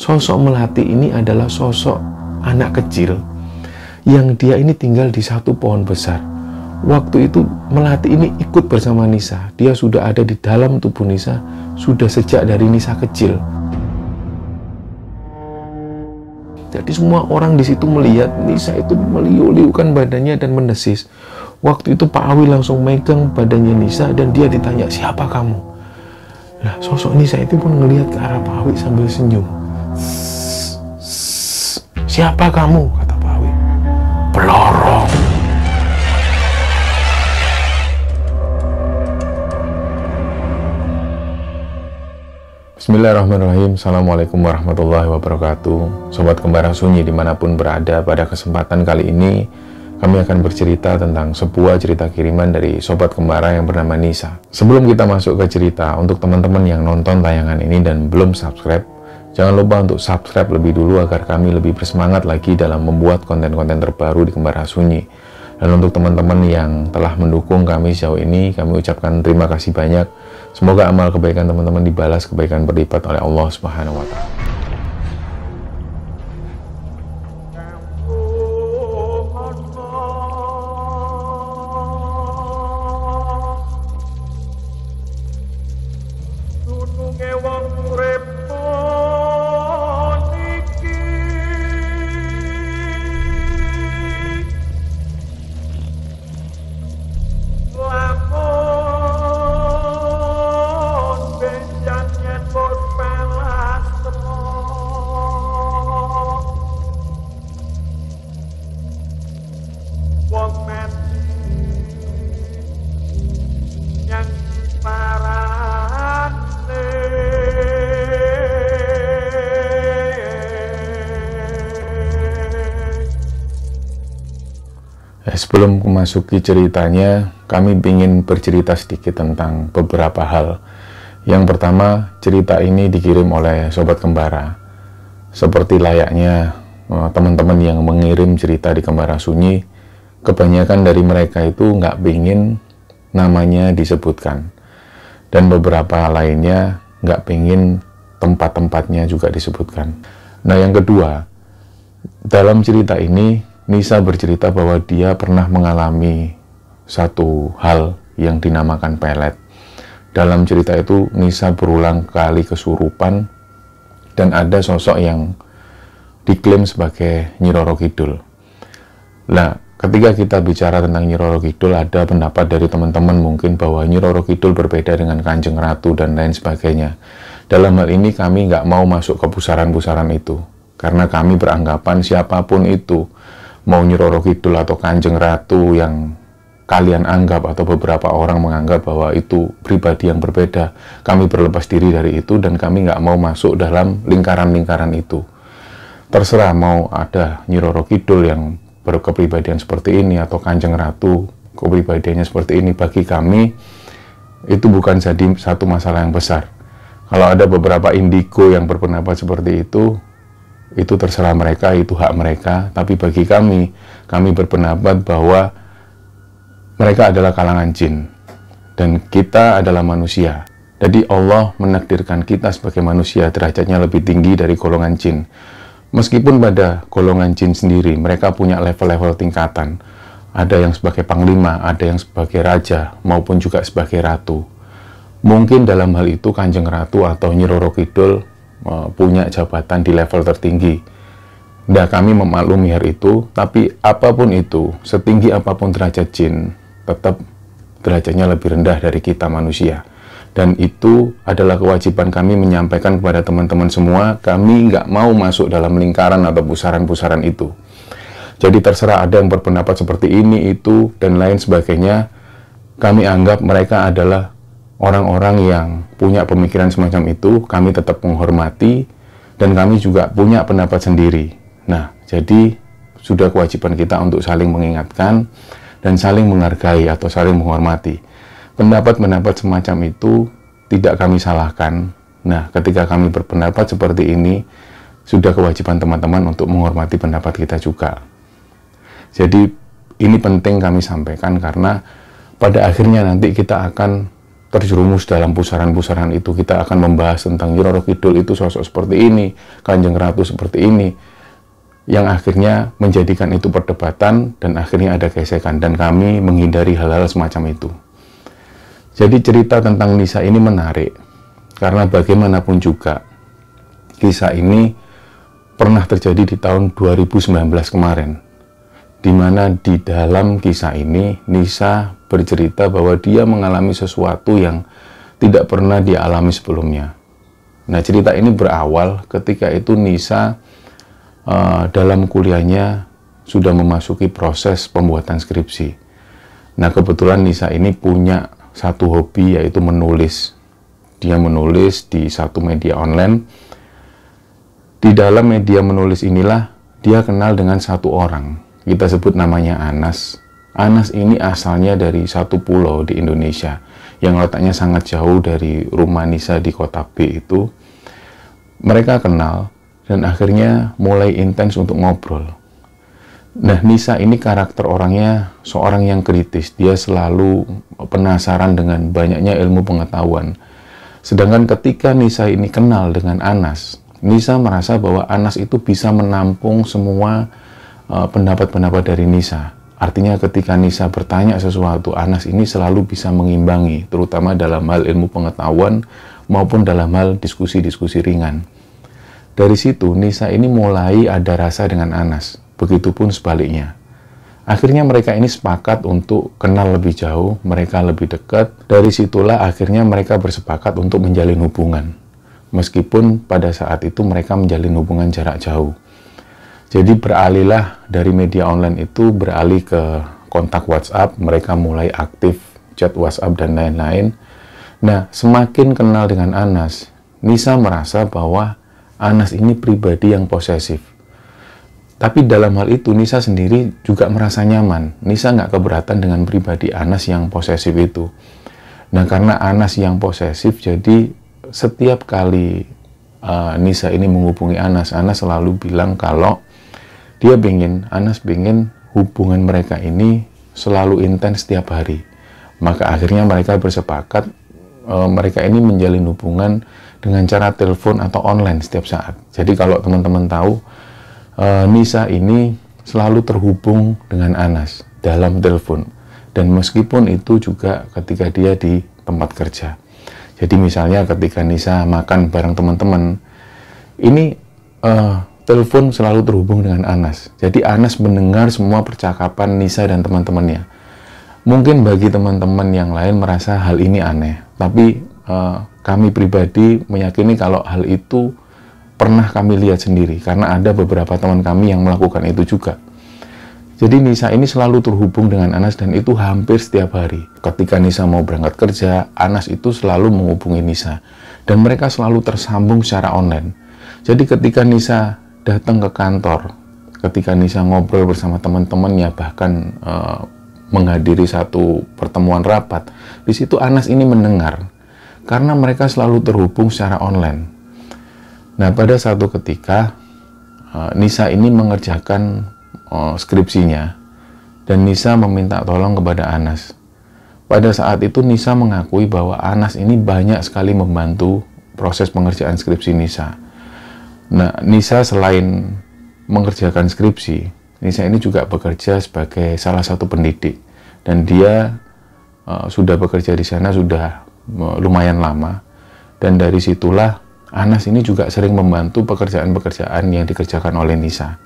Sosok Melati ini adalah sosok anak kecil yang dia ini tinggal di satu pohon besar. Waktu itu Melati ini ikut bersama Nisa. Dia sudah ada di dalam tubuh Nisa sudah sejak dari Nisa kecil. Jadi semua orang di situ melihat Nisa itu meliuk-liukan badannya dan mendesis. Waktu itu Pak Awi langsung megang badannya Nisa dan dia ditanya, "Siapa kamu?" Nah, sosok Nisa itu pun ngelihat ke arah Pak Awi sambil senyum. "Siapa kamu?" kata Pak Awi. "Pelorong." Bismillahirrahmanirrahim. Assalamualaikum warahmatullahi wabarakatuh. Sobat Kembara Sunyi dimanapun berada, pada kesempatan kali ini kami akan bercerita tentang sebuah cerita kiriman dari Sobat Kembara yang bernama Nisa. Sebelum kita masuk ke cerita, untuk teman-teman yang nonton tayangan ini dan belum subscribe, jangan lupa untuk subscribe lebih dulu agar kami lebih bersemangat lagi dalam membuat konten-konten terbaru di Kembara Sunyi. Dan untuk teman-teman yang telah mendukung kami sejauh ini, kami ucapkan terima kasih banyak. Semoga amal kebaikan teman-teman dibalas kebaikan berlipat oleh Allah Subhanahu wa Ta'ala. Sebelum memasuki ceritanya, kami ingin bercerita sedikit tentang beberapa hal. Yang pertama, cerita ini dikirim oleh Sobat Kembara. Seperti layaknya teman-teman yang mengirim cerita di Kembara Sunyi, kebanyakan dari mereka itu nggak pingin namanya disebutkan. Dan beberapa lainnya nggak pingin tempat-tempatnya juga disebutkan. Nah, yang kedua, dalam cerita ini Nisa bercerita bahwa dia pernah mengalami satu hal yang dinamakan pelet. Dalam cerita itu Nisa berulang kali kesurupan dan ada sosok yang diklaim sebagai Nyi Roro Kidul. Nah, ketika kita bicara tentang Nyi Roro Kidul, ada pendapat dari teman-teman mungkin bahwa Nyi Roro Kidul berbeda dengan Kanjeng Ratu dan lain sebagainya. Dalam hal ini kami nggak mau masuk ke pusaran-pusaran itu, karena kami beranggapan siapapun itu, mau Nyi Roro Kidul atau Kanjeng Ratu yang kalian anggap atau beberapa orang menganggap bahwa itu pribadi yang berbeda, kami berlepas diri dari itu dan kami nggak mau masuk dalam lingkaran-lingkaran itu. Terserah mau ada Nyi Roro Kidul yang berkepribadian seperti ini atau Kanjeng Ratu kepribadiannya seperti ini, bagi kami itu bukan jadi satu masalah yang besar. Kalau ada beberapa indigo yang berpendapat seperti itu terserah mereka, itu hak mereka. Tapi bagi kami berpendapat bahwa mereka adalah kalangan jin dan kita adalah manusia. Jadi Allah menakdirkan kita sebagai manusia derajatnya lebih tinggi dari golongan jin. Meskipun pada golongan jin sendiri mereka punya level-level tingkatan. Ada yang sebagai panglima, ada yang sebagai raja, maupun juga sebagai ratu. Mungkin dalam hal itu Kanjeng Ratu atau Nyi Roro Kidul punya jabatan di level tertinggi. Nah, kami memaklumi hal itu, tapi apapun itu, setinggi apapun derajat jin, tetap derajatnya lebih rendah dari kita manusia. Dan itu adalah kewajiban kami menyampaikan kepada teman-teman semua, kami nggak mau masuk dalam lingkaran atau pusaran-pusaran itu. Jadi terserah ada yang berpendapat seperti ini, itu, dan lain sebagainya, kami anggap mereka adalah orang-orang yang punya pemikiran semacam itu, kami tetap menghormati, dan kami juga punya pendapat sendiri. Nah, jadi sudah kewajiban kita untuk saling mengingatkan, dan saling menghargai atau saling menghormati. Pendapat-pendapat semacam itu tidak kami salahkan. Nah, ketika kami berpendapat seperti ini, sudah kewajiban teman-teman untuk menghormati pendapat kita juga. Jadi, ini penting kami sampaikan karena pada akhirnya nanti kita akan terjerumus dalam pusaran-pusaran itu. Kita akan membahas tentang Nyi Roro Kidul itu sosok seperti ini, Kanjeng Ratu seperti ini, yang akhirnya menjadikan itu perdebatan dan akhirnya ada gesekan, dan kami menghindari hal-hal semacam itu. Jadi cerita tentang Nisa ini menarik karena bagaimanapun juga kisah ini pernah terjadi di tahun 2019 kemarin, di mana di dalam kisah ini Nisa bercerita bahwa dia mengalami sesuatu yang tidak pernah dia alami sebelumnya. Nah, cerita ini berawal ketika itu Nisa dalam kuliahnya sudah memasuki proses pembuatan skripsi. Nah, kebetulan Nisa ini punya satu hobi, yaitu menulis. Dia menulis di satu media online. Di dalam media menulis inilah dia kenal dengan satu orang. Kita sebut namanya Anas. Anas ini asalnya dari satu pulau di Indonesia yang letaknya sangat jauh dari rumah Nisa di kota B itu. Mereka kenal dan akhirnya mulai intens untuk ngobrol. Nah, Nisa ini karakter orangnya seorang yang kritis. Dia selalu penasaran dengan banyaknya ilmu pengetahuan. Sedangkan ketika Nisa ini kenal dengan Anas, Nisa merasa bahwa Anas itu bisa menampung semua pendapat-pendapat dari Nisa. Artinya ketika Nisa bertanya sesuatu, Anas ini selalu bisa mengimbangi, terutama dalam hal ilmu pengetahuan maupun dalam hal diskusi-diskusi ringan. Dari situ, Nisa ini mulai ada rasa dengan Anas. Begitupun sebaliknya. Akhirnya mereka ini sepakat untuk kenal lebih jauh, mereka lebih dekat. Dari situlah akhirnya mereka bersepakat untuk menjalin hubungan. Meskipun pada saat itu mereka menjalin hubungan jarak jauh. Jadi beralihlah dari media online itu beralih ke kontak WhatsApp. Mereka mulai aktif chat WhatsApp dan lain-lain. Nah, semakin kenal dengan Anas, Nisa merasa bahwa Anas ini pribadi yang posesif. Tapi dalam hal itu Nisa sendiri juga merasa nyaman. Nisa nggak keberatan dengan pribadi Anas yang posesif itu. Nah, karena Anas yang posesif, jadi setiap kali Nisa ini menghubungi Anas selalu bilang kalau Anas ingin hubungan mereka ini selalu intens setiap hari. Maka akhirnya mereka bersepakat mereka ini menjalin hubungan dengan cara telepon atau online setiap saat. Jadi kalau teman-teman tahu, Nisa ini selalu terhubung dengan Anas dalam telepon. Dan meskipun itu juga ketika dia di tempat kerja. Jadi misalnya ketika Nisa makan bareng teman-teman, ini telepon selalu terhubung dengan Anas. Jadi Anas mendengar semua percakapan Nisa dan teman-temannya. Mungkin bagi teman-teman yang lain merasa hal ini aneh, tapi kami pribadi meyakini kalau hal itu pernah kami lihat sendiri, karena ada beberapa teman kami yang melakukan itu juga. Jadi Nisa ini selalu terhubung dengan Anas dan itu hampir setiap hari. Ketika Nisa mau berangkat kerja, Anas itu selalu menghubungi Nisa. Dan mereka selalu tersambung secara online. Jadi ketika Nisa datang ke kantor, ketika Nisa ngobrol bersama teman-temannya, bahkan menghadiri satu pertemuan rapat, di situ Anas ini mendengar. Karena mereka selalu terhubung secara online. Nah, pada satu ketika, Nisa ini mengerjakan skripsinya, dan Nisa meminta tolong kepada Anas. Pada saat itu, Nisa mengakui bahwa Anas ini banyak sekali membantu proses pengerjaan skripsi Nisa. Nah, Nisa selain mengerjakan skripsi, Nisa ini juga bekerja sebagai salah satu pendidik. Dan dia sudah bekerja di sana sudah lumayan lama, dan dari situlah Anas ini juga sering membantu pekerjaan-pekerjaan yang dikerjakan oleh Nisa.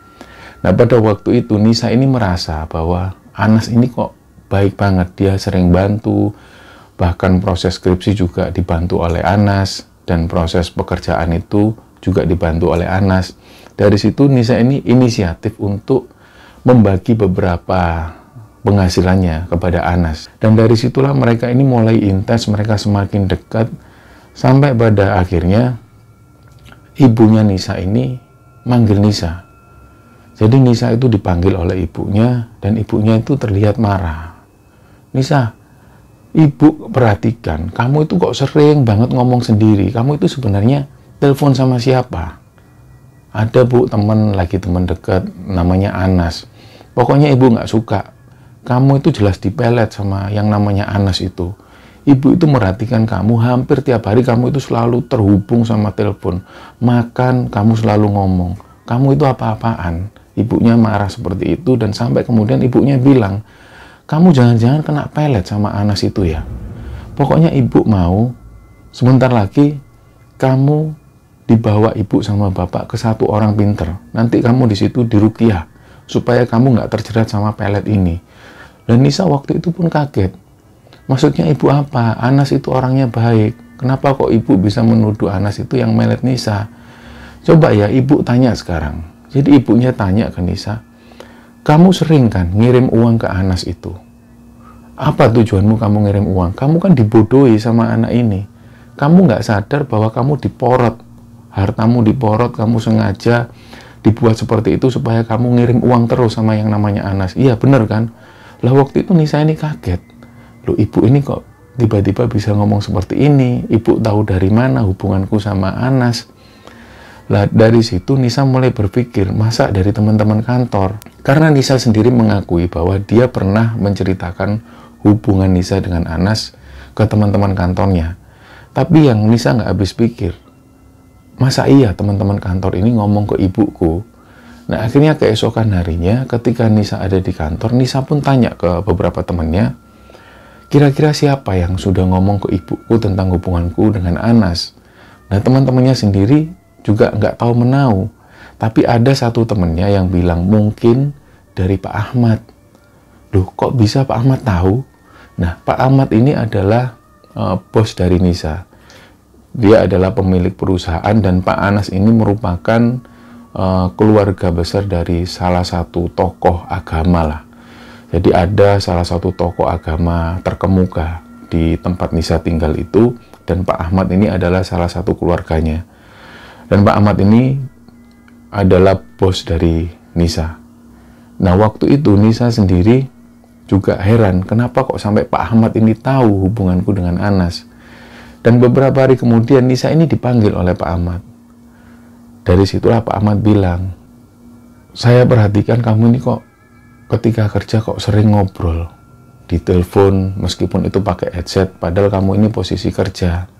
Nah, pada waktu itu Nisa ini merasa bahwa Anas ini kok baik banget, dia sering bantu, bahkan proses skripsi juga dibantu oleh Anas, dan proses pekerjaan itu juga dibantu oleh Anas. Dari situ Nisa ini inisiatif untuk membagi beberapa penghasilannya kepada Anas. Dan dari situlah mereka ini mulai intens, mereka semakin dekat, sampai pada akhirnya ibunya Nisa ini manggil Nisa. Jadi Nisa itu dipanggil oleh ibunya, dan ibunya itu terlihat marah. Nisa, ibu perhatikan, kamu itu kok sering banget ngomong sendiri, kamu itu sebenarnya telepon sama siapa? Ada bu, lagi teman dekat, namanya Anas. Pokoknya ibu nggak suka. Kamu itu jelas dipelet sama yang namanya Anas itu. Ibu itu merhatikan kamu, hampir tiap hari kamu itu selalu terhubung sama telepon. Makan, kamu selalu ngomong. Kamu itu apa-apaan. Ibunya marah seperti itu, dan sampai kemudian ibunya bilang, kamu jangan-jangan kena pelet sama Anas itu ya. Pokoknya ibu mau, sebentar lagi kamu dibawa ibu sama bapak ke satu orang pinter. Nanti kamu di situ diruqyah, supaya kamu nggak terjerat sama pelet ini. Dan Nisa waktu itu pun kaget. Maksudnya ibu apa? Anas itu orangnya baik. Kenapa kok ibu bisa menuduh Anas itu yang melet Nisa? Coba ya ibu tanya sekarang. Jadi ibunya tanya ke Nisa, kamu sering kan ngirim uang ke Anas itu? Apa tujuanmu kamu ngirim uang? Kamu kan dibodohi sama anak ini. Kamu nggak sadar bahwa kamu diporot. Hartamu diporot, kamu sengaja dibuat seperti itu supaya kamu ngirim uang terus sama yang namanya Anas. Iya bener kan? Lah waktu itu Nisa ini kaget. Loh, ibu ini kok tiba-tiba bisa ngomong seperti ini? Ibu tahu dari mana hubunganku sama Anas? Lah dari situ Nisa mulai berpikir, masa dari teman-teman kantor? Karena Nisa sendiri mengakui bahwa dia pernah menceritakan hubungan Nisa dengan Anas ke teman-teman kantornya. Tapi yang Nisa nggak habis pikir, masa iya teman-teman kantor ini ngomong ke ibuku? Nah akhirnya keesokan harinya ketika Nisa ada di kantor, Nisa pun tanya ke beberapa temannya, kira-kira siapa yang sudah ngomong ke ibuku tentang hubunganku dengan Anas? Nah teman-temannya sendiri juga nggak tahu menau. Tapi ada satu temannya yang bilang mungkin dari Pak Ahmad. Loh kok bisa Pak Ahmad tahu? Nah Pak Ahmad ini adalah bos dari Nisa. Dia adalah pemilik perusahaan dan Pak Anas ini merupakan keluarga besar dari salah satu tokoh agama lah. Jadi ada salah satu tokoh agama terkemuka di tempat Nisa tinggal itu, dan Pak Ahmad ini adalah salah satu keluarganya. Dan Pak Ahmad ini adalah bos dari Nisa. Nah waktu itu Nisa sendiri juga heran, kenapa kok sampai Pak Ahmad ini tahu hubunganku dengan Anas. Dan beberapa hari kemudian Nisa ini dipanggil oleh Pak Ahmad. Dari situlah Pak Ahmad bilang, saya perhatikan kamu ini kok ketika kerja kok sering ngobrol di telepon meskipun itu pakai headset, padahal kamu ini posisi kerja.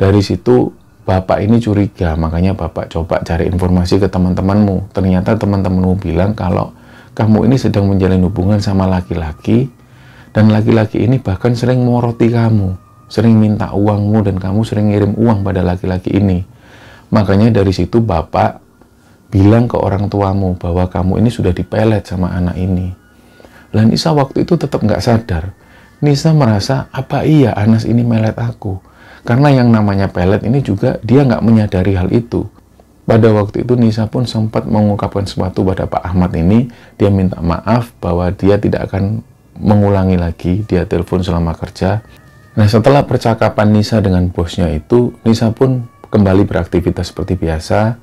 Dari situ bapak ini curiga, makanya bapak coba cari informasi ke teman-temanmu. Ternyata teman-temanmu bilang kalau kamu ini sedang menjalin hubungan sama laki-laki, dan laki-laki ini bahkan sering moroti kamu, sering minta uangmu, dan kamu sering ngirim uang pada laki-laki ini. Makanya dari situ bapak bilang ke orang tuamu bahwa kamu ini sudah dipelet sama anak ini. Lah Nisa waktu itu tetap nggak sadar. Nisa merasa, apa iya Anas ini melet aku? Karena yang namanya pelet ini juga dia nggak menyadari hal itu. Pada waktu itu Nisa pun sempat mengungkapkan sesuatu pada Pak Ahmad ini. Dia minta maaf bahwa dia tidak akan mengulangi lagi dia telepon selama kerja. Nah setelah percakapan Nisa dengan bosnya itu, Nisa pun kembali beraktivitas seperti biasa.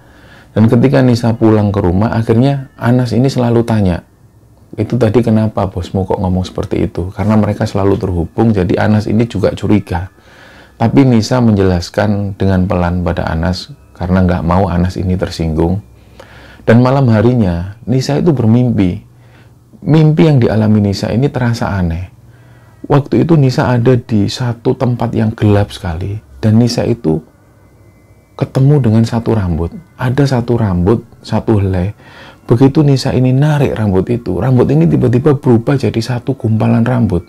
Dan ketika Nisa pulang ke rumah, akhirnya Anas ini selalu tanya, itu tadi kenapa bosmu kok ngomong seperti itu? Karena mereka selalu terhubung, jadi Anas ini juga curiga. Tapi Nisa menjelaskan dengan pelan pada Anas, karena nggak mau Anas ini tersinggung. Dan malam harinya, Nisa itu bermimpi. Mimpi yang dialami Nisa ini terasa aneh. Waktu itu Nisa ada di satu tempat yang gelap sekali, dan Nisa itu ketemu dengan satu rambut. Ada satu rambut, satu helai. Begitu Nisa ini narik rambut itu, rambut ini tiba-tiba berubah jadi satu gumpalan rambut.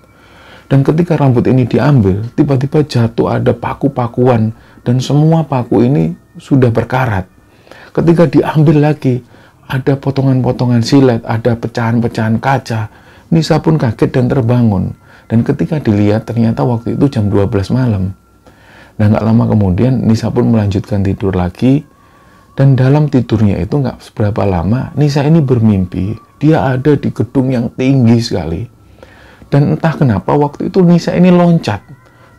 Dan ketika rambut ini diambil, tiba-tiba jatuh ada paku-pakuan, dan semua paku ini sudah berkarat. Ketika diambil lagi, ada potongan-potongan silet, ada pecahan-pecahan kaca. Nisa pun kaget dan terbangun. Dan ketika dilihat, ternyata waktu itu jam 12 malam. Dan nggak lama kemudian Nisa pun melanjutkan tidur lagi, dan dalam tidurnya itu nggak seberapa lama Nisa ini bermimpi dia ada di gedung yang tinggi sekali, dan entah kenapa waktu itu Nisa ini loncat.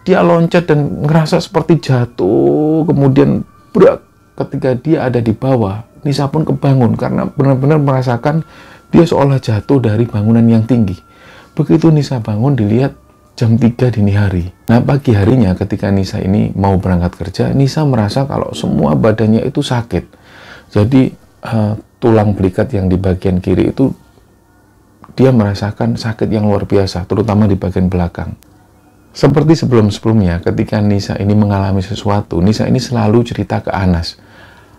Dia loncat dan ngerasa seperti jatuh, kemudian berat. Ketika dia ada di bawah, Nisa pun kebangun karena benar-benar merasakan dia seolah jatuh dari bangunan yang tinggi. Begitu Nisa bangun, dilihat jam 3 dini hari. Nah pagi harinya ketika Nisa ini mau berangkat kerja, Nisa merasa kalau semua badannya itu sakit. Jadi tulang belikat yang di bagian kiri itu dia merasakan sakit yang luar biasa, terutama di bagian belakang. Seperti sebelum-sebelumnya, ketika Nisa ini mengalami sesuatu, Nisa ini selalu cerita ke Anas.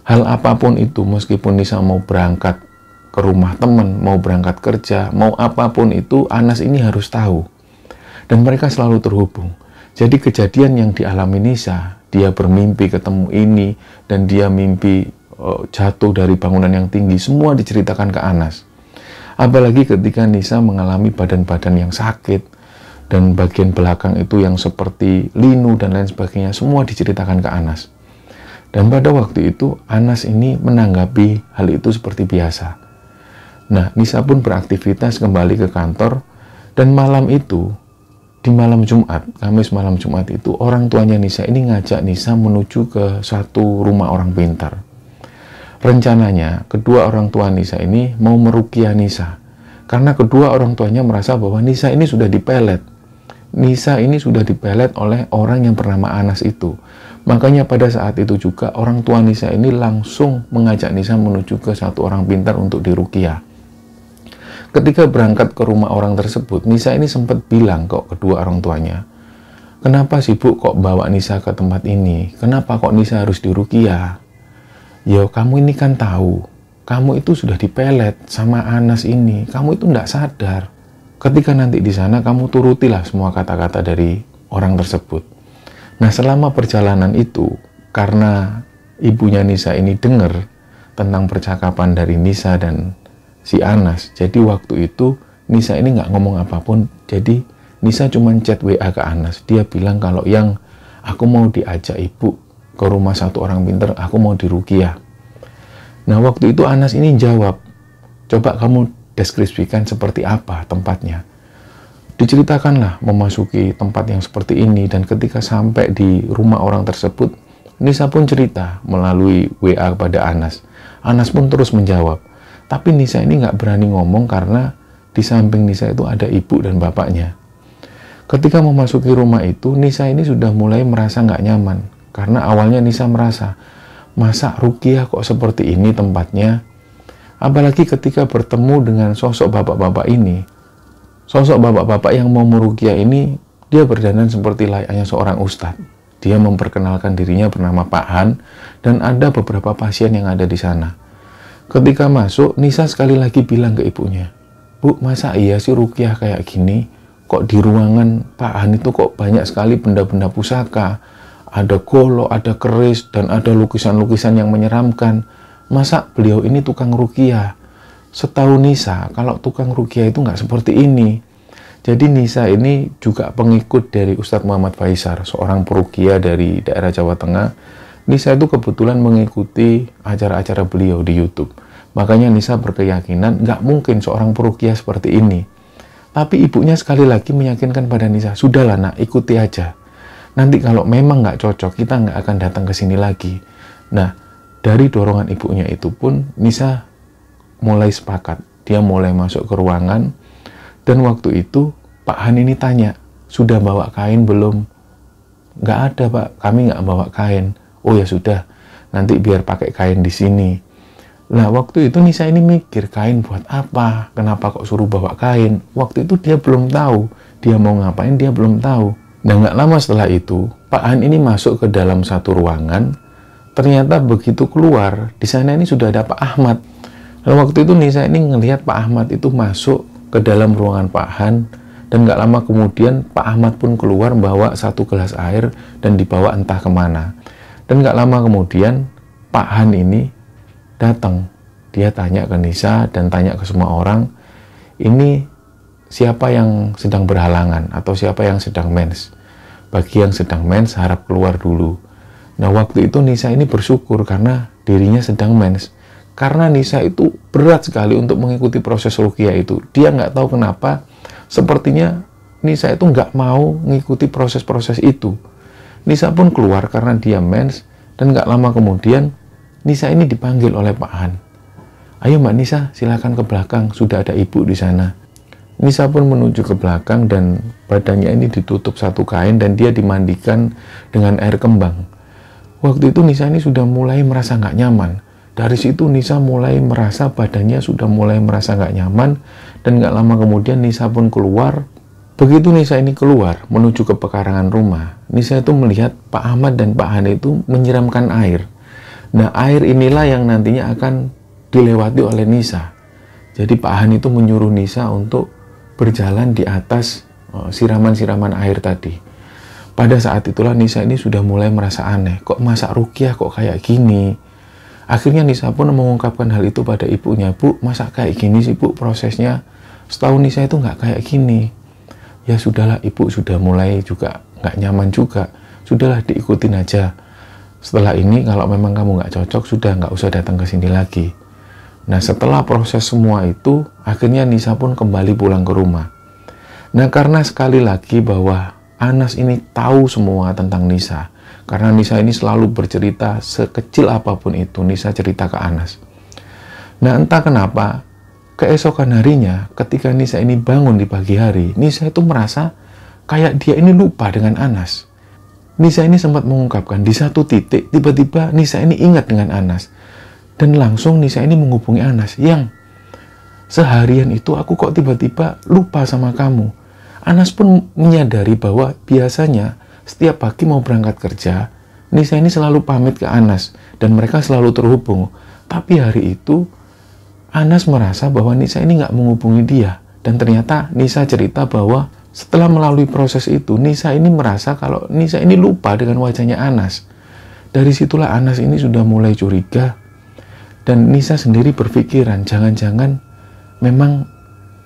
Hal apapun itu, meskipun Nisa mau berangkat ke rumah teman, mau berangkat kerja, mau apapun itu, Anas ini harus tahu. Dan mereka selalu terhubung. Jadi kejadian yang dialami Nisa, dia bermimpi ketemu ini, dan dia mimpi jatuh dari bangunan yang tinggi, semua diceritakan ke Anas. Apalagi ketika Nisa mengalami badan-badan yang sakit, dan bagian belakang itu yang seperti linu dan lain sebagainya, semua diceritakan ke Anas. Dan pada waktu itu Anas ini menanggapi hal itu seperti biasa. Nah, Nisa pun beraktivitas kembali ke kantor, dan malam itu, di malam Jumat, Kamis malam Jumat itu, orang tuanya Nisa ini ngajak Nisa menuju ke satu rumah orang pintar. Rencananya kedua orang tua Nisa ini mau meruqyah Nisa, karena kedua orang tuanya merasa bahwa Nisa ini sudah dipelet. Nisa ini sudah dipelet oleh orang yang bernama Anas itu. Makanya pada saat itu juga orang tua Nisa ini langsung mengajak Nisa menuju ke satu orang pintar untuk diruqyah. Ketika berangkat ke rumah orang tersebut, Nisa ini sempat bilang kok kedua orang tuanya, "Kenapa sih Bu kok bawa Nisa ke tempat ini? Kenapa kok Nisa harus diruqyah? Ya kamu ini kan tahu, kamu itu sudah dipelet sama Anas ini, kamu itu tidak sadar. Ketika nanti di sana kamu turutilah semua kata-kata dari orang tersebut." Nah, selama perjalanan itu, karena ibunya Nisa ini dengar tentang percakapan dari Nisa dan si Anas, jadi waktu itu Nisa ini nggak ngomong apapun. Jadi Nisa cuma chat WA ke Anas. Dia bilang kalau yang aku mau diajak ibu ke rumah satu orang pintar, aku mau diruqyah. Nah, waktu itu Anas ini jawab, "Coba kamu deskripsikan seperti apa tempatnya." Diceritakanlah memasuki tempat yang seperti ini, dan ketika sampai di rumah orang tersebut, Nisa pun cerita melalui WA kepada Anas. Anas pun terus menjawab, tapi Nisa ini nggak berani ngomong karena di samping Nisa itu ada ibu dan bapaknya. Ketika memasuki rumah itu, Nisa ini sudah mulai merasa nggak nyaman, karena awalnya Nisa merasa, masa ruqyah kok seperti ini tempatnya? Apalagi ketika bertemu dengan sosok bapak-bapak ini. Sosok bapak-bapak yang mau meruqyah ini, dia berdandan seperti layaknya seorang ustadz. Dia memperkenalkan dirinya bernama Pak Han, dan ada beberapa pasien yang ada di sana. Ketika masuk, Nisa sekali lagi bilang ke ibunya, "Bu, masa iya sih ruqyah kayak gini? Kok di ruangan Pak Han itu kok banyak sekali benda-benda pusaka? Ada golok, ada keris, dan ada lukisan-lukisan yang menyeramkan. Masa beliau ini tukang ruqyah?" Setahu Nisa, kalau tukang ruqyah itu nggak seperti ini. Jadi Nisa ini juga pengikut dari Ustadz Muhammad Faisar, seorang peruqyah dari daerah Jawa Tengah. Nisa itu kebetulan mengikuti acara-acara beliau di YouTube. Makanya Nisa berkeyakinan nggak mungkin seorang peruqyah seperti ini. Tapi ibunya sekali lagi meyakinkan pada Nisa, "Sudahlah nak, ikuti aja. Nanti kalau memang nggak cocok, kita nggak akan datang ke sini lagi." Nah, dari dorongan ibunya itu pun Nisa mulai sepakat. Dia mulai masuk ke ruangan, dan waktu itu Pak Han ini tanya, "Sudah bawa kain belum?" "Nggak ada Pak, kami nggak bawa kain." "Oh ya sudah, nanti biar pakai kain di sini." Nah, waktu itu Nisa ini mikir, kain buat apa? Kenapa kok suruh bawa kain? Waktu itu dia belum tahu, dia mau ngapain dia belum tahu. Nah, nggak lama setelah itu, Pak Han ini masuk ke dalam satu ruangan. Ternyata begitu keluar, di sana ini sudah ada Pak Ahmad. Dan waktu itu Nisa ini ngelihat Pak Ahmad itu masuk ke dalam ruangan Pak Han, dan nggak lama kemudian Pak Ahmad pun keluar bawa satu gelas air dan dibawa entah kemana. Dan nggak lama kemudian Pak Han ini datang. Dia tanya ke Nisa dan tanya ke semua orang, "Ini siapa yang sedang berhalangan atau siapa yang sedang mens? Bagi yang sedang mens harap keluar dulu." Nah, waktu itu Nisa ini bersyukur karena dirinya sedang mens. Karena Nisa itu berat sekali untuk mengikuti proses ruqyah itu. Dia nggak tahu kenapa, sepertinya Nisa itu nggak mau mengikuti proses-proses itu. Nisa pun keluar karena dia mens, dan nggak lama kemudian Nisa ini dipanggil oleh Pak Han. "Ayo Mbak Nisa, silakan ke belakang, sudah ada ibu di sana." Nisa pun menuju ke belakang, dan badannya ini ditutup satu kain dan dia dimandikan dengan air kembang. Waktu itu Nisa ini sudah mulai merasa nggak nyaman. Dari situ Nisa mulai merasa badannya sudah mulai merasa nggak nyaman, dan nggak lama kemudian Nisa pun keluar Begitu Nisa ini keluar menuju ke pekarangan rumah, Nisa itu melihat Pak Ahmad dan Pak Hane itu menyiramkan air. Nah, air inilah yang nantinya akan dilewati oleh Nisa. Jadi Pak Han itu menyuruh Nisa untuk berjalan di atas siraman-siraman air tadi. Pada saat itulah Nisa ini sudah mulai merasa aneh. Kok masak ruqyah kok kayak gini? Akhirnya Nisa pun mengungkapkan hal itu pada ibunya. Bu, masak kayak gini sih bu prosesnya? Setahu Nisa itu nggak kayak gini. Ya sudahlah, ibu sudah mulai juga nggak nyaman juga. Sudahlah, diikutin aja. Setelah ini kalau memang kamu nggak cocok, sudah nggak usah datang ke sini lagi. Nah, setelah proses semua itu, akhirnya Nisa pun kembali pulang ke rumah. Nah, karena sekali lagi bahwa Anas ini tahu semua tentang Nisa. Karena Nisa ini selalu bercerita sekecil apapun itu, Nisa cerita ke Anas. Nah, entah kenapa, keesokan harinya ketika Nisa ini bangun di pagi hari, Nisa itu merasa kayak dia ini lupa dengan Anas. Nisa ini sempat mengungkapkan di satu titik, tiba-tiba Nisa ini ingat dengan Anas. Dan langsung Nisa ini menghubungi Anas, yang seharian itu aku kok tiba-tiba lupa sama kamu. Anas pun menyadari bahwa biasanya setiap pagi mau berangkat kerja, Nisa ini selalu pamit ke Anas dan mereka selalu terhubung. Tapi hari itu Anas merasa bahwa Nisa ini nggak menghubungi dia. Dan ternyata Nisa cerita bahwa setelah melalui proses itu, Nisa ini merasa kalau Nisa ini lupa dengan wajahnya Anas. Dari situlah Anas ini sudah mulai curiga. Dan Nisa sendiri berpikiran, jangan-jangan memang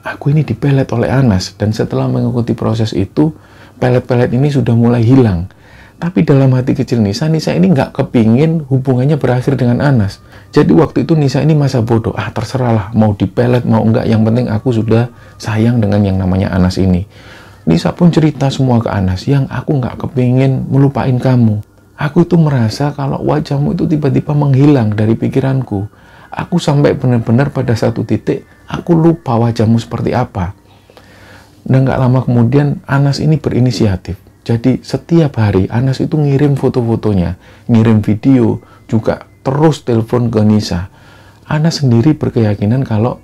aku ini dipelet oleh Anas. Dan setelah mengikuti proses itu, pelet-pelet ini sudah mulai hilang. Tapi dalam hati kecil Nisa ini nggak kepingin hubungannya berakhir dengan Anas. Jadi waktu itu Nisa ini masa bodoh. Terserahlah, mau dipelet, mau enggak. Yang penting aku sudah sayang dengan yang namanya Anas ini. Nisa pun cerita semua ke Anas, yang aku nggak kepingin melupain kamu. Aku itu merasa kalau wajahmu itu tiba-tiba menghilang dari pikiranku. Aku sampai benar-benar pada satu titik, aku lupa wajahmu seperti apa. Dan gak lama kemudian Anas ini berinisiatif. Jadi setiap hari Anas itu ngirim foto-fotonya, ngirim video, juga terus telepon ke Nisa. Anas sendiri berkeyakinan kalau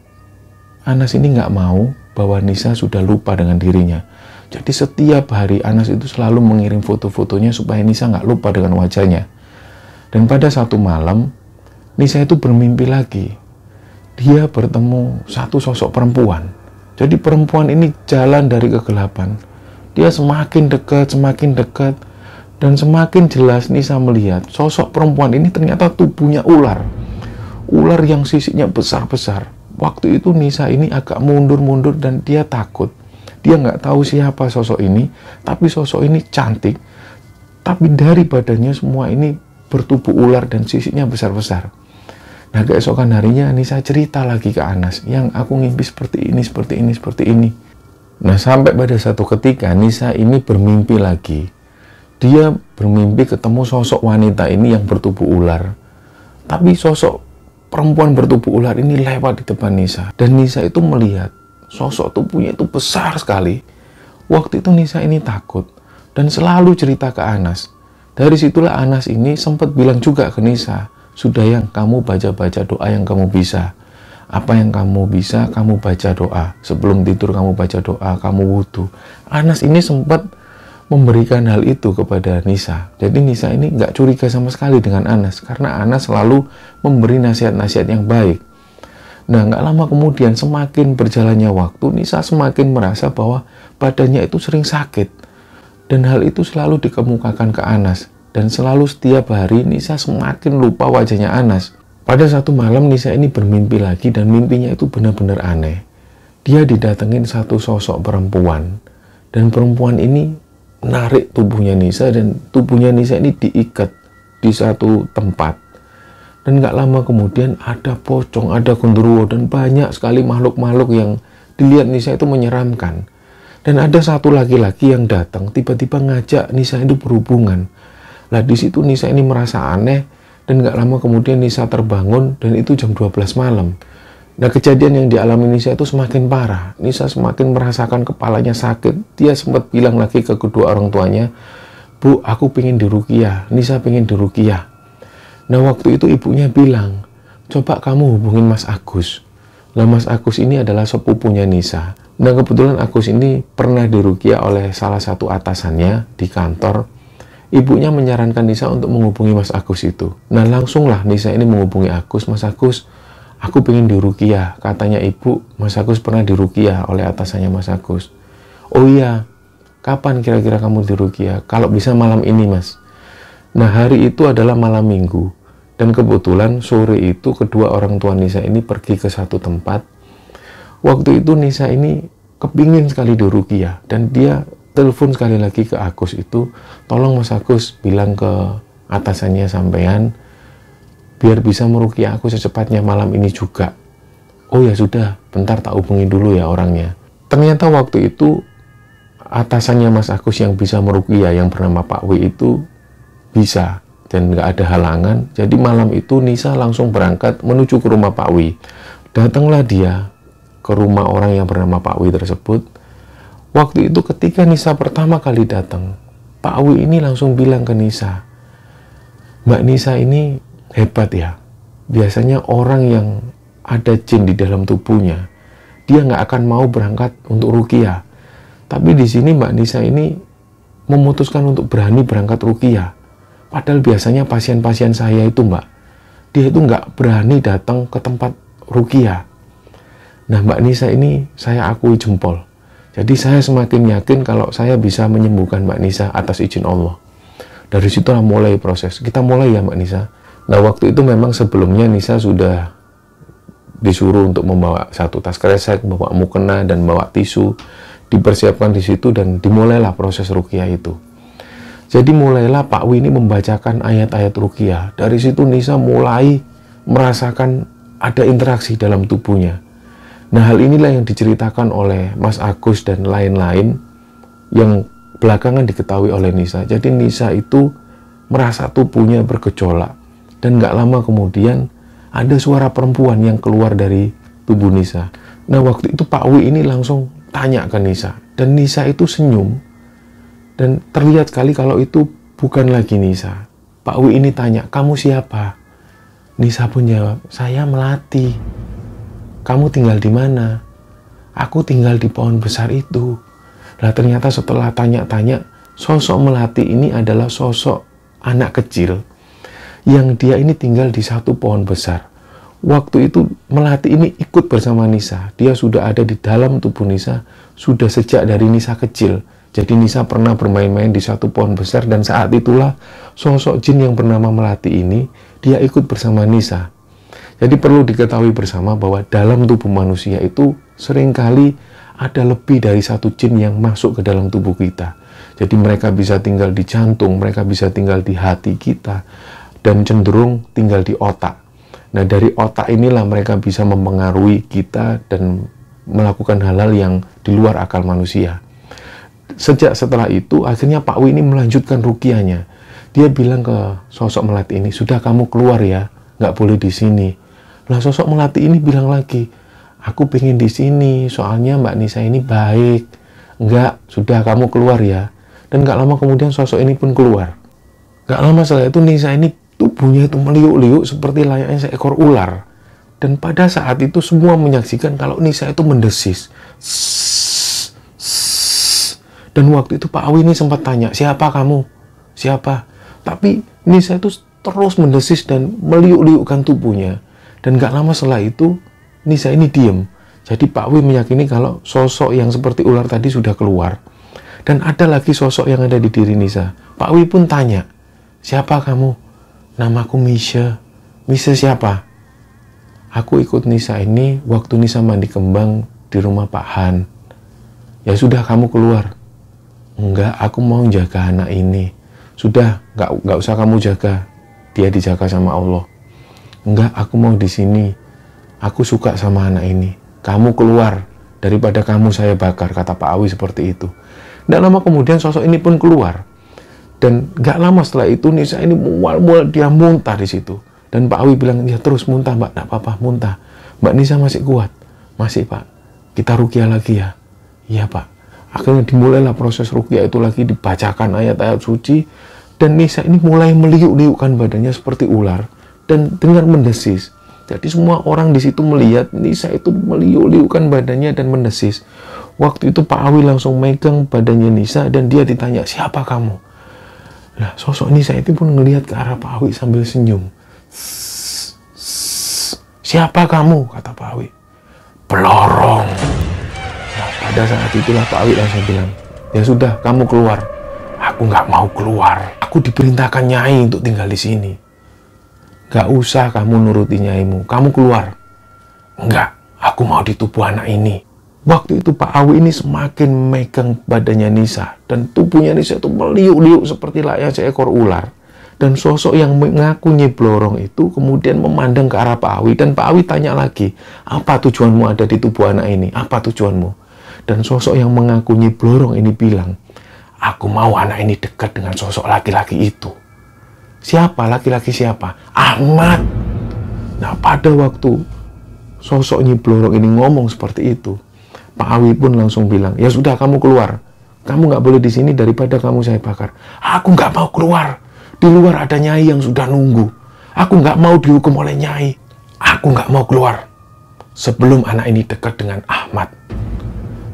Anas ini gak mau bahwa Nisa sudah lupa dengan dirinya. Jadi setiap hari Anas itu selalu mengirim foto-fotonya supaya Nisa nggak lupa dengan wajahnya. Dan pada satu malam, Nisa itu bermimpi lagi. Dia bertemu satu sosok perempuan. Jadi perempuan ini jalan dari kegelapan. Dia semakin dekat, dan semakin jelas Nisa melihat sosok perempuan ini ternyata tubuhnya ular. Ular yang sisiknya besar-besar. Waktu itu Nisa ini agak mundur-mundur dan dia takut. Dia nggak tahu siapa sosok ini, tapi sosok ini cantik. Tapi dari badannya semua ini bertubuh ular dan sisiknya besar-besar. Nah, keesokan harinya Nisa cerita lagi ke Anas, yang aku ngimpi seperti ini. Nah, sampai pada satu ketika Nisa ini bermimpi lagi. Dia bermimpi ketemu sosok wanita ini yang bertubuh ular. Tapi sosok perempuan bertubuh ular ini lewat di depan Nisa. Dan Nisa itu melihat sosok tubuhnya itu besar sekali. Waktu itu Nisa ini takut dan selalu cerita ke Anas. Dari situlah Anas ini sempat bilang juga ke Nisa, sudah yang kamu baca-baca doa yang kamu bisa. Apa yang kamu bisa, kamu baca doa. Sebelum tidur kamu baca doa, kamu wudhu. Anas ini sempat memberikan hal itu kepada Nisa. Jadi Nisa ini nggak curiga sama sekali dengan Anas, karena Anas selalu memberi nasihat-nasihat yang baik. Nah, nggak lama kemudian, semakin berjalannya waktu, Nisa semakin merasa bahwa badannya itu sering sakit. Dan hal itu selalu dikemukakan ke Anas. Dan selalu setiap hari Nisa semakin lupa wajahnya Anas. Pada satu malam Nisa ini bermimpi lagi dan mimpinya itu benar-benar aneh. Dia didatengin satu sosok perempuan. Dan perempuan ini menarik tubuhnya Nisa dan tubuhnya Nisa ini diikat di satu tempat. Dan nggak lama kemudian ada pocong, ada genderuwo, dan banyak sekali makhluk-makhluk yang dilihat Nisa itu menyeramkan. Dan ada satu laki-laki yang datang, tiba-tiba ngajak Nisa itu berhubungan. Lah di situ Nisa ini merasa aneh, dan nggak lama kemudian Nisa terbangun, dan itu jam 12 malam. Nah, kejadian yang dialami Nisa itu semakin parah. Nisa semakin merasakan kepalanya sakit. Dia sempat bilang lagi ke kedua orang tuanya, Bu, aku pengen diruqyah. Nisa pengen diruqyah. Nah, waktu itu ibunya bilang, coba kamu hubungin Mas Agus. Lah Mas Agus ini adalah sepupunya Nisa. Nah kebetulan Agus ini pernah diruqyah oleh salah satu atasannya di kantor. Ibunya menyarankan Nisa untuk menghubungi Mas Agus itu. Nah langsunglah Nisa ini menghubungi Agus. Mas Agus, aku pengen diruqyah. Katanya ibu, Mas Agus pernah diruqyah oleh atasannya Mas Agus. Oh iya, kapan kira-kira kamu diruqyah? Kalau bisa malam ini Mas. Nah hari itu adalah malam minggu. Dan kebetulan sore itu kedua orang tua Nisa ini pergi ke satu tempat. Waktu itu Nisa ini kepingin sekali diruqyah. Dan dia telepon sekali lagi ke Agus itu, tolong Mas Agus bilang ke atasannya sampean, biar bisa meruqyah aku secepatnya malam ini juga. Oh ya sudah, bentar tak hubungi dulu ya orangnya. Ternyata waktu itu atasannya Mas Agus yang bisa meruqyah yang bernama Pak W itu bisa. Dan nggak ada halangan, jadi malam itu Nisa langsung berangkat menuju ke rumah Pak Wi. Datanglah dia ke rumah orang yang bernama Pak Wi tersebut. Waktu itu ketika Nisa pertama kali datang, Pak Wi ini langsung bilang ke Nisa, Mbak Nisa ini hebat ya. Biasanya orang yang ada jin di dalam tubuhnya, dia nggak akan mau berangkat untuk ruqyah. Tapi di sini Mbak Nisa ini memutuskan untuk berani berangkat ruqyah. Padahal biasanya pasien-pasien saya itu Mbak, dia itu nggak berani datang ke tempat ruqyah. Nah Mbak Nisa ini saya akui jempol. Jadi saya semakin yakin kalau saya bisa menyembuhkan Mbak Nisa atas izin Allah. Dari situlah mulai proses. Kita mulai ya Mbak Nisa. Nah waktu itu memang sebelumnya Nisa sudah disuruh untuk membawa satu tas kresek, bawa mukena dan bawa tisu. Dipersiapkan di situ dan dimulailah proses ruqyah itu. Jadi mulailah Pak Wi ini membacakan ayat-ayat ruqyah. Dari situ Nisa mulai merasakan ada interaksi dalam tubuhnya. Nah hal inilah yang diceritakan oleh Mas Agus dan lain-lain yang belakangan diketahui oleh Nisa. Jadi Nisa itu merasa tubuhnya bergejolak. Dan gak lama kemudian ada suara perempuan yang keluar dari tubuh Nisa. Nah waktu itu Pak Wi ini langsung tanya ke Nisa. Dan Nisa itu senyum. Dan terlihat sekali kalau itu bukan lagi Nisa. Pak Wi ini tanya, kamu siapa? Nisa pun jawab, saya Melati. Kamu tinggal di mana? Aku tinggal di pohon besar itu. Nah ternyata setelah tanya-tanya, sosok Melati ini adalah sosok anak kecil. Yang dia ini tinggal di satu pohon besar. Waktu itu Melati ini ikut bersama Nisa. Dia sudah ada di dalam tubuh Nisa, sudah sejak dari Nisa kecil. Jadi Nisa pernah bermain-main di satu pohon besar dan saat itulah sosok jin yang bernama Melati ini, dia ikut bersama Nisa. Jadi perlu diketahui bersama bahwa dalam tubuh manusia itu seringkali ada lebih dari satu jin yang masuk ke dalam tubuh kita. Jadi mereka bisa tinggal di jantung, mereka bisa tinggal di hati kita, dan cenderung tinggal di otak. Nah dari otak inilah mereka bisa mempengaruhi kita dan melakukan hal-hal yang di luar akal manusia. Sejak setelah itu, akhirnya Pak Wi ini melanjutkan ruqyahnya. Dia bilang ke sosok Melati ini, sudah kamu keluar ya, nggak boleh di sini. Nah sosok Melati ini bilang lagi, aku pengen di sini, soalnya Mbak Nisa ini baik. Enggak, sudah kamu keluar ya. Dan nggak lama kemudian sosok ini pun keluar. Nggak lama setelah itu Nisa ini tubuhnya itu meliuk-liuk seperti layaknya seekor ular. Dan pada saat itu semua menyaksikan kalau Nisa itu mendesis. Dan waktu itu Pak Awi ini sempat tanya, siapa kamu? Siapa? Tapi Nisa itu terus mendesis dan meliuk-liukkan tubuhnya. Dan gak lama setelah itu, Nisa ini diem. Jadi Pak Awi meyakini kalau sosok yang seperti ular tadi sudah keluar. Dan ada lagi sosok yang ada di diri Nisa. Pak Awi pun tanya, siapa kamu? Namaku Misha. Misha siapa? Aku ikut Nisa ini waktu Nisa mandi kembang di rumah Pak Han. Ya sudah kamu keluar. Enggak, aku mau jaga anak ini. Sudah, enggak usah kamu jaga. Dia dijaga sama Allah. Enggak, aku mau di sini. Aku suka sama anak ini. Kamu keluar. Daripada kamu saya bakar, kata Pak Awi seperti itu. Tidak lama kemudian sosok ini pun keluar. Dan enggak lama setelah itu Nisa ini mual-mual, dia muntah di situ. Dan Pak Awi bilang, ya terus muntah Mbak, enggak apa-apa, muntah. Mbak Nisa masih kuat. Masih Pak. Kita ruqyah lagi ya. Iya Pak. Akhirnya dimulailah proses ruqyah itu lagi, dibacakan ayat-ayat suci. Dan Nisa ini mulai meliuk-liukkan badannya seperti ular. Dan dengan mendesis. Jadi semua orang di situ melihat Nisa itu meliuk-liukkan badannya dan mendesis. Waktu itu Pak Awi langsung megang badannya Nisa dan dia ditanya, siapa kamu? Nah, sosok Nisa itu pun ngelihat ke arah Pak Awi sambil senyum. Siapa kamu? Kata Pak Awi. Pelorong. Nah, pada saat itulah Pak Awi langsung bilang, ya sudah, kamu keluar. Aku nggak mau keluar. Aku diperintahkan Nyai untuk tinggal di sini. Gak usah kamu nuruti nyaimu, kamu keluar. Enggak, aku mau di tubuh anak ini. Waktu itu Pak Awi ini semakin megang badannya Nisa. Dan tubuhnya Nisa itu meliuk-liuk seperti layaknya seekor ular. Dan sosok yang mengaku Nyi Blorong itu kemudian memandang ke arah Pak Awi. Dan Pak Awi tanya lagi, apa tujuanmu ada di tubuh anak ini? Apa tujuanmu? Dan sosok yang mengaku Nyi Blorong ini bilang, aku mau anak ini dekat dengan sosok laki-laki itu. Siapa? Laki-laki siapa? Ahmad. Nah, pada waktu sosok Nyi Blorong ini ngomong seperti itu, Pak Awi pun langsung bilang, ya sudah, kamu keluar. Kamu nggak boleh di sini daripada kamu saya bakar. Aku nggak mau keluar. Di luar ada Nyai yang sudah nunggu. Aku nggak mau dihukum oleh Nyai. Aku nggak mau keluar sebelum anak ini dekat dengan Ahmad.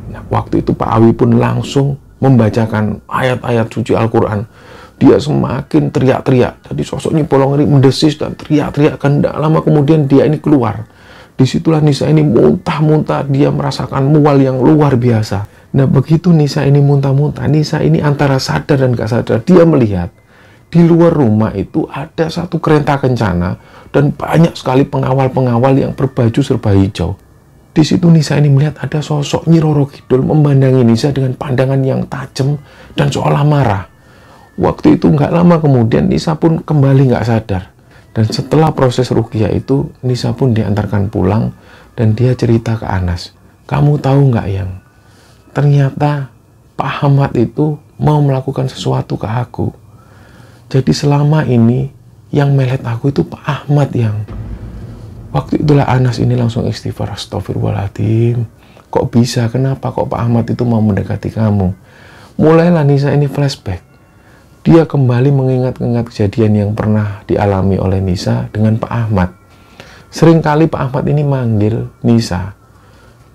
Nah, waktu itu Pak Awi pun langsung membacakan ayat-ayat suci Al-Quran. Dia semakin teriak-teriak. Tadi sosok Nyi Blorong ini mendesis dan teriak-teriak. Kan tidak lama kemudian dia ini keluar. Disitulah Nisa ini muntah-muntah. Dia merasakan mual yang luar biasa. Nah, begitu Nisa ini muntah-muntah, Nisa ini antara sadar dan gak sadar. Dia melihat di luar rumah itu ada satu kereta kencana dan banyak sekali pengawal-pengawal yang berbaju serba hijau. Di situ Nisa ini melihat ada sosok Nyi Roro Kidul memandangi Nisa dengan pandangan yang tajam dan seolah marah. Waktu itu nggak lama kemudian Nisa pun kembali nggak sadar. Dan setelah proses ruqyah itu, Nisa pun diantarkan pulang dan dia cerita ke Anas. Kamu tahu nggak, Yang? Ternyata Pak Ahmad itu mau melakukan sesuatu ke aku. Jadi selama ini yang melet aku itu Pak Ahmad, Yang. Waktu itulah Anas ini langsung istighfar, astagfirullahaladzim. Kok bisa? Kenapa kok Pak Ahmad itu mau mendekati kamu? Mulailah Nisa ini flashback. Dia kembali mengingat-ingat kejadian yang pernah dialami oleh Nisa dengan Pak Ahmad. Seringkali Pak Ahmad ini manggil Nisa.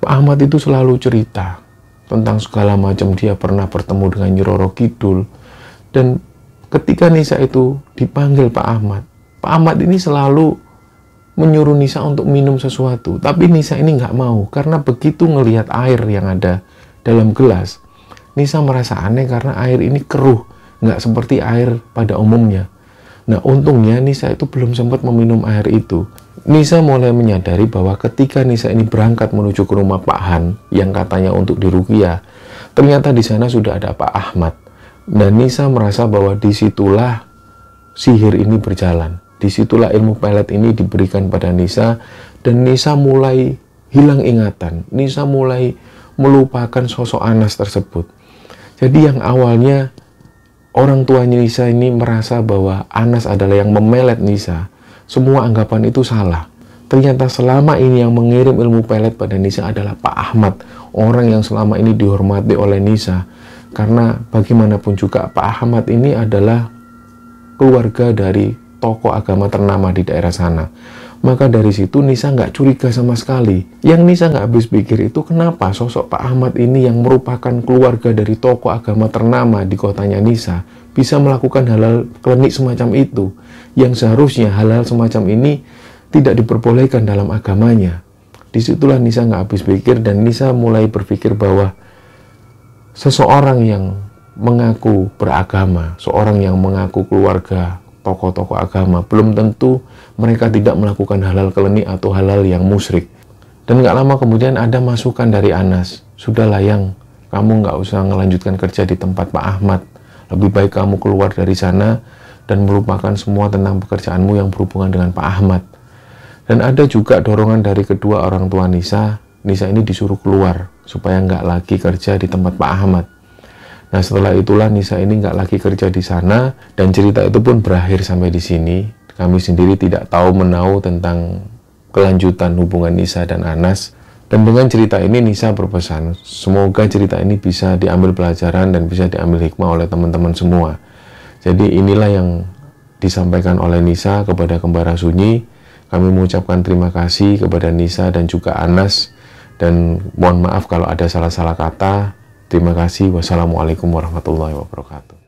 Pak Ahmad itu selalu cerita tentang segala macam. Dia pernah bertemu dengan Nyi Roro Kidul. Dan ketika Nisa itu dipanggil Pak Ahmad ini selalu menyuruh Nisa untuk minum sesuatu. Tapi Nisa ini nggak mau, karena begitu ngelihat air yang ada dalam gelas, Nisa merasa aneh karena air ini keruh. Nggak seperti air pada umumnya. Nah, untungnya Nisa itu belum sempat meminum air itu. Nisa mulai menyadari bahwa ketika Nisa ini berangkat menuju ke rumah Pak Han yang katanya untuk diruqyah, ternyata di sana sudah ada Pak Ahmad. Dan Nisa merasa bahwa disitulah sihir ini berjalan. Disitulah ilmu pelet ini diberikan pada Nisa, dan Nisa mulai hilang ingatan. Nisa mulai melupakan sosok Anas tersebut. Jadi yang awalnya orang tuanya Nisa ini merasa bahwa Anas adalah yang memelet Nisa, semua anggapan itu salah. Ternyata selama ini yang mengirim ilmu pelet pada Nisa adalah Pak Ahmad, orang yang selama ini dihormati oleh Nisa. Karena bagaimanapun juga Pak Ahmad ini adalah keluarga dari tokoh agama ternama di daerah sana. Maka dari situ Nisa nggak curiga sama sekali. Yang Nisa nggak habis pikir itu kenapa sosok Pak Ahmad ini yang merupakan keluarga dari tokoh agama ternama di kotanya Nisa bisa melakukan hal-hal klinik semacam itu, yang seharusnya hal-hal semacam ini tidak diperbolehkan dalam agamanya. Disitulah Nisa nggak habis pikir, dan Nisa mulai berpikir bahwa seseorang yang mengaku beragama, seorang yang mengaku keluarga tokoh-tokoh agama, belum tentu mereka tidak melakukan halal klinik atau halal yang musyrik. Dan nggak lama kemudian ada masukan dari Anas, sudahlah Yang, kamu nggak usah melanjutkan kerja di tempat Pak Ahmad, lebih baik kamu keluar dari sana dan melupakan semua tentang pekerjaanmu yang berhubungan dengan Pak Ahmad. Dan ada juga dorongan dari kedua orang tua Nisa. Nisa ini disuruh keluar supaya nggak lagi kerja di tempat Pak Ahmad. Nah, setelah itulah Nisa ini nggak lagi kerja di sana, dan cerita itu pun berakhir sampai di sini. Kami sendiri tidak tahu menahu tentang kelanjutan hubungan Nisa dan Anas. Dan dengan cerita ini Nisa berpesan, semoga cerita ini bisa diambil pelajaran dan bisa diambil hikmah oleh teman-teman semua. Jadi inilah yang disampaikan oleh Nisa kepada Kembara Sunyi. Kami mengucapkan terima kasih kepada Nisa dan juga Anas, dan mohon maaf kalau ada salah-salah kata. Terima kasih. Wassalamualaikum warahmatullahi wabarakatuh.